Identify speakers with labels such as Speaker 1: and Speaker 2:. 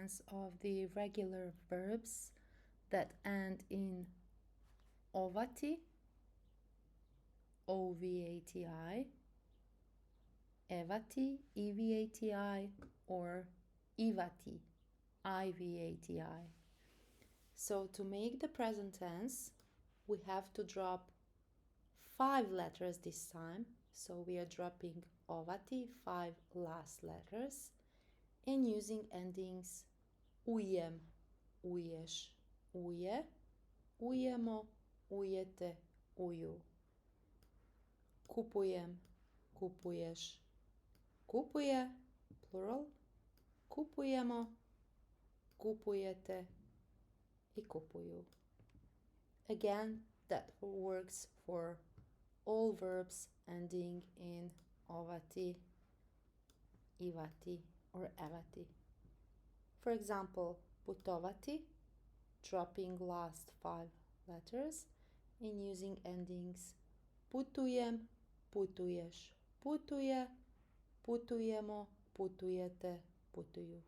Speaker 1: tense of the regular verbs that end in OVATI, OVATI, EVATI, EVATI, or IVATI, IVATI. So to make the present tense, we have to drop 5 letters this time. So we are dropping OVATI, 5 last letters, and using endings ujem, uješ, uje, ujemo, ujete, uju. Kupujem, kupuješ, kupuje, plural, kupujemo, kupujete, i kupuju. Again, that works for all verbs ending in OVATI, IVATI, or EVATI. For example, putovati, dropping last 5 letters and using endings putujem, putuješ, putuje, putujemo, putujete, putuju.